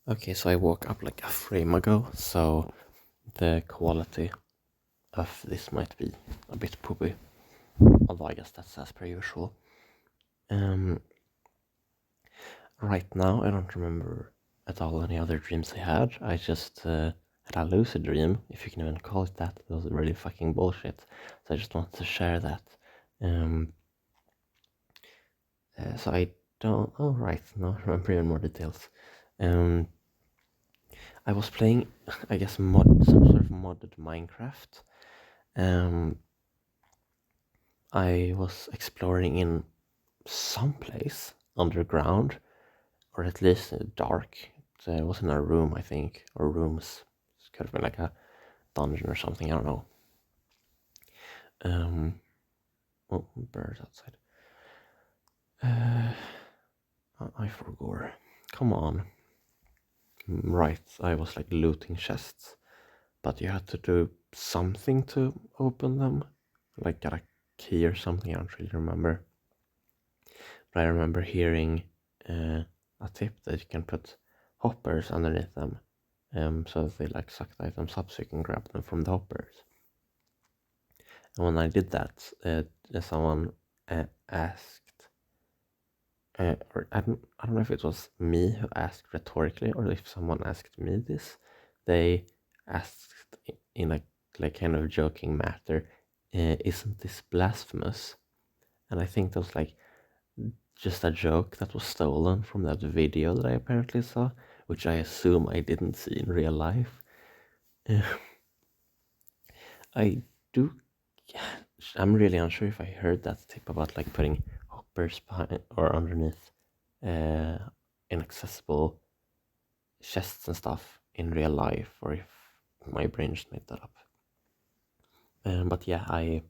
Okay, so I woke up like a frame ago, so the quality of this might be a bit poopy, although I guess that's as per usual. Right now, I don't remember at all any other dreams I had. I just had a lucid dream, if you can even call it that. It was really fucking bullshit, so I just wanted to share that. So I don't. Oh, right, no, I remember even more details. I was playing, I guess, some sort of modded Minecraft. I was exploring in some place underground, or at least dark. It was in a room, I think, or rooms. It could have been like a dungeon or something. I don't know. Oh, birds outside. I forgot. Come on. Right, I was like looting chests, but you had to do something to open them, like get a key or something. I don't really remember. But I remember hearing a tip that you can put hoppers underneath them, so that they like suck the items up, so you can grab them from the hoppers. And when I did that, someone asked, or I don't know if it was me who asked rhetorically, or if someone asked me this. They asked in a like kind of joking matter, "Isn't this blasphemous?" And I think that was like just a joke that was stolen from that video that I apparently saw, which I assume I didn't see in real life. I do. I'm really unsure if I heard that tip about like putting hoppers behind or underneath uh, inaccessible chests and stuff in real life, or if my brain just made that up. But yeah, I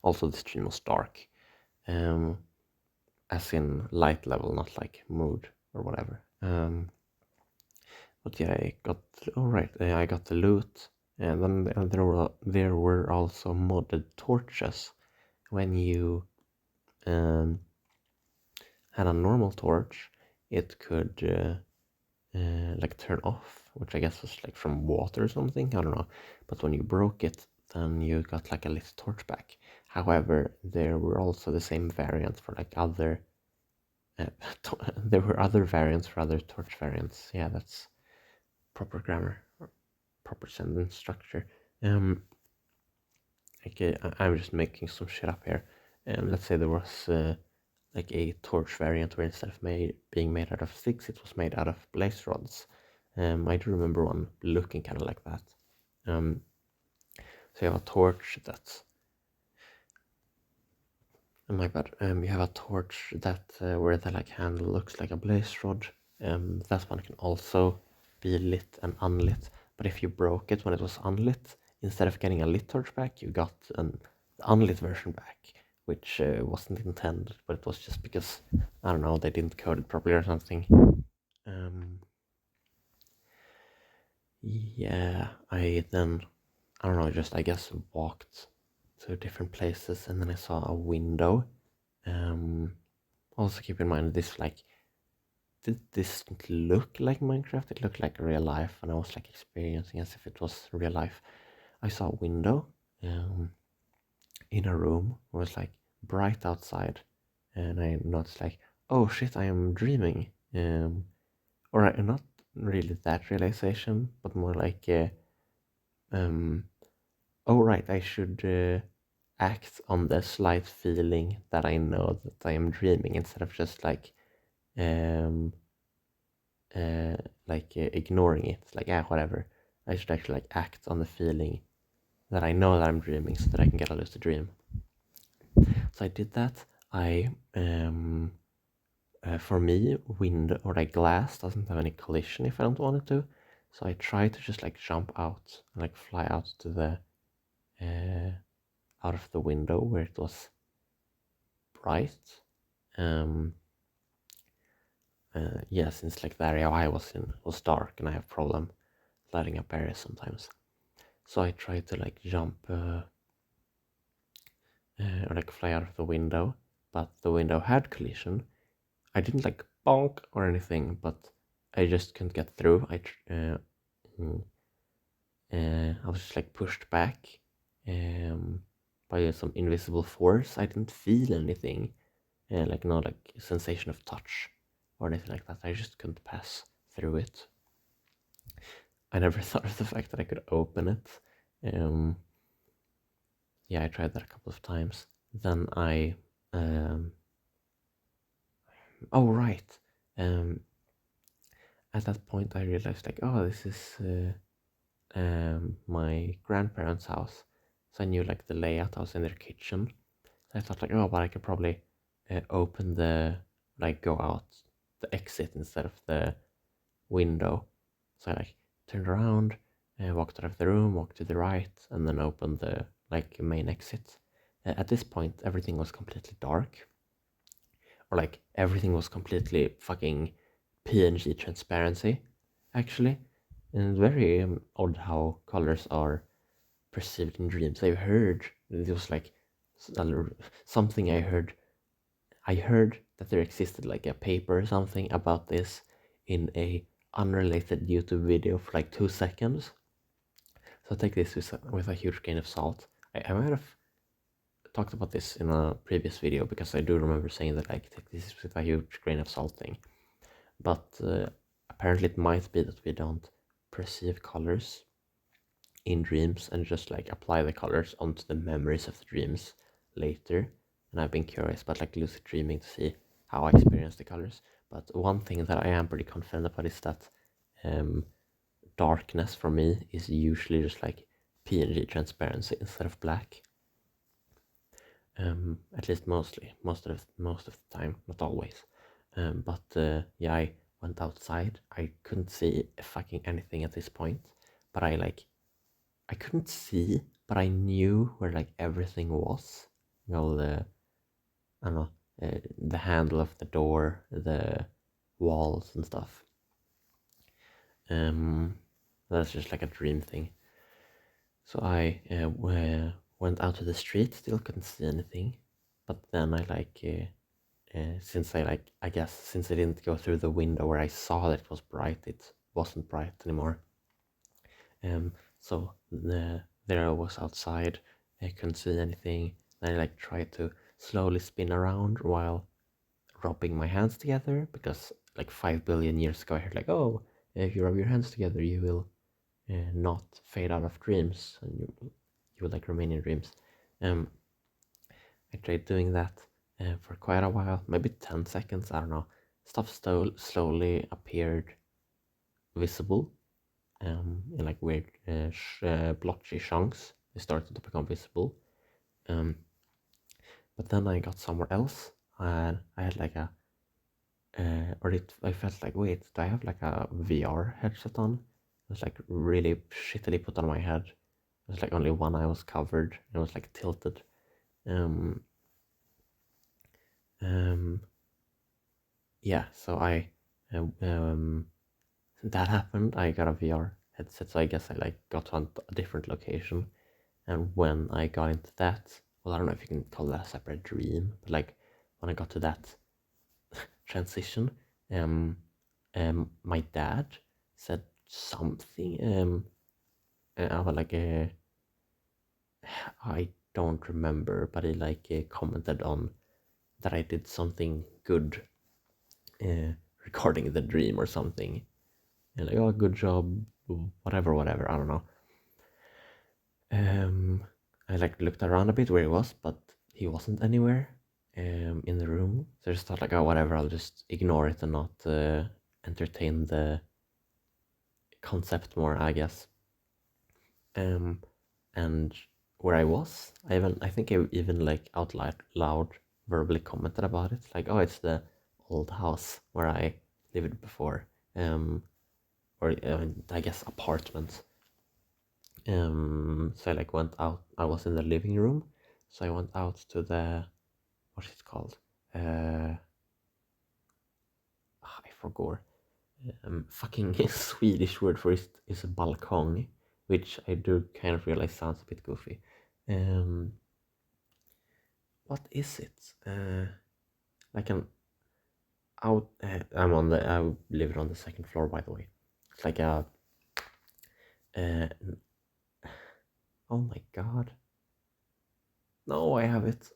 also the stream was dark, as in light level, not like mood or whatever. But yeah, I got I got the loot, and then there were also modded torches. When you had a normal torch, it could like turn off, which I guess was like from water or something. I don't know. But when you broke it, then you got like a lit torch back. However, there were also the same variants for like other. There were other variants for other torch variants. Yeah, that's proper grammar, or proper sentence structure. Okay, I'm just making some shit up here. Let's say there was like a torch variant where instead of being made out of sticks, it was made out of blaze rods. I do remember one looking kind of like that. So you have a torch that's my bad. You have a torch that where the like handle looks like a blaze rod. That one can also be lit and unlit. But if you broke it when it was unlit, instead of getting a lit torch back, you got an unlit version back, which wasn't intended, but it was just because I don't know, they didn't code it properly or something. Yeah, I don't know, just I guess walked to different places, and then I saw a window. Also keep in mind this like did this look like Minecraft? It looked like real life, and I was like experiencing as if it was real life. I saw a window in a room. It was like bright outside, and I noticed like, oh shit, I am dreaming. Or not really that realization, but more like, oh right, I should act on the slight feeling that I know that I am dreaming, instead of just um, ignoring it. Like, whatever. I should actually like act on the feeling that I know that I'm dreaming, so that I can get a lucid dream. So I did that. For me, wind or like glass doesn't have any collision if I don't want it to. So I try to just like jump out and like fly out to the out of the window where it was bright. Yeah, since like the area I was in was dark, and I have problem lighting up areas sometimes. So I tried to like jump or like fly out of the window, but the window had collision. I didn't like bonk or anything, but I just couldn't get through. I was just like pushed back by some invisible force. I didn't feel anything, like no like sensation of touch or anything like that. I just couldn't pass through it. I never thought of the fact that I could open it. Yeah, I tried that a couple of times. Then oh right, at that point I realized like, oh, this is my grandparents' house. So I knew like the layout. I was in their kitchen. So I thought like, oh, but I could probably open the, like go out the exit instead of the window. So I like turned around, walked out of the room, walked to the right, and then opened the like main exit. At this point, everything was completely dark, or like everything was completely fucking PNG transparency, actually. And very odd how colors are perceived in dreams. I heard it was like something I heard. I heard that there existed like a paper or something about this in a unrelated YouTube video for like 2 seconds. So take this with a huge grain of salt. I might have talked about this in a previous video because I do remember saying that like take this with a huge grain of salt thing. But apparently it might be that we don't perceive colors in dreams and just like apply the colors onto the memories of the dreams later. And I've been curious about like lucid dreaming to see how I experience the colors. But one thing that I am pretty confident about is that darkness for me is usually just like PNG transparency instead of black. At least most of the time, not always. But yeah, I went outside. I couldn't see fucking anything at this point, but I couldn't see, but I knew where like everything was. You know, I don't know, the handle of the door, the walls and stuff. That's just like a dream thing. So I went out to the street, still couldn't see anything, but then I since I guess since I didn't go through the window where I saw that it was bright, it wasn't bright anymore. So there I was outside. I couldn't see anything. Then I like tried to slowly spin around while rubbing my hands together because like 5 billion years ago I heard like, oh, if you rub your hands together you will not fade out of dreams and you will like remain in dreams. I tried doing that for quite a while, maybe 10 seconds, I don't know. Stuff slowly appeared visible in like weird blotchy chunks. They started to become visible. But then I got somewhere else and I had like I felt like, wait, do I have like a VR headset on? It was like really shittily put on my head. It was like only one eye was covered. It was like tilted. Yeah, so that happened. I got a VR headset, so I guess I like got to a different location. And when I got into that, well, I don't know if you can call that a separate dream, but like when I got to that transition, my dad said something. I was like, I don't remember, but he like commented on that I did something good recording the dream or something. And like, oh, good job, whatever, I don't know. I like looked around a bit where he was, but he wasn't anywhere in the room. So I just thought like, oh, whatever, I'll just ignore it and not entertain the concept more, I guess. And where I was, I think I even like out loud verbally commented about it, like, oh, it's the old house where I lived before, or I guess apartment. So I like went out. I was in the living room, so I went out to the, what's it called? I forgot. Fucking Swedish word for it is a balkong, which I do kind of realize sounds a bit goofy. What is it? Like an out. I live on the second floor, by the way. It's like a. Uh, oh my god. No, I have it.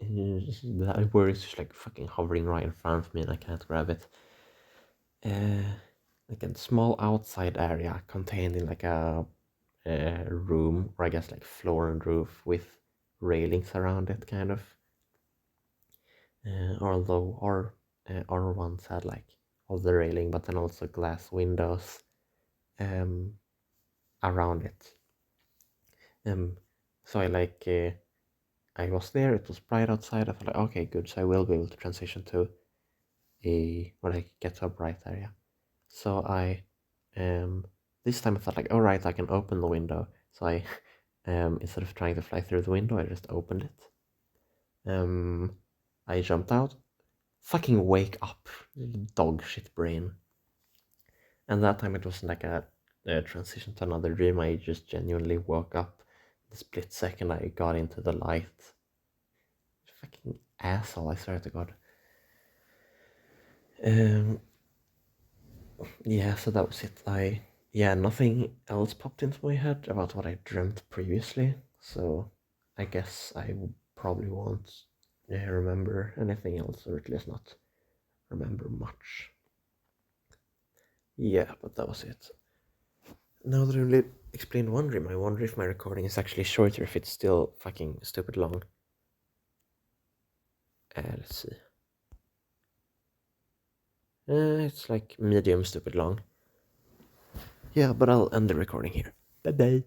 That word is just like fucking hovering right in front of me and I can't grab it. Like a small outside area contained in like a room, or I guess like floor and roof with railings around it, kind of. Although our ones had like all the railing, but then also glass windows um, around it. So I was there. It was bright outside. I felt like, okay, good. So I will be able to transition to when I get to a bright area. So I this time I thought like, all right, I can open the window. So I instead of trying to fly through the window, I just opened it. I jumped out. Fucking wake up, dog shit brain. And that time it wasn't like a transition to another dream. I just genuinely woke up. The split second I got into the light. Fucking asshole, I swear to God. Yeah, so that was it. Nothing else popped into my head about what I dreamt previously. So I guess I probably won't remember anything else, or at least not remember much. Yeah, but that was it. Now that I only explained one dream, I wonder if my recording is actually shorter, if it's still fucking stupid long. Let's see. It's like medium stupid long. Yeah, but I'll end the recording here. Bye bye.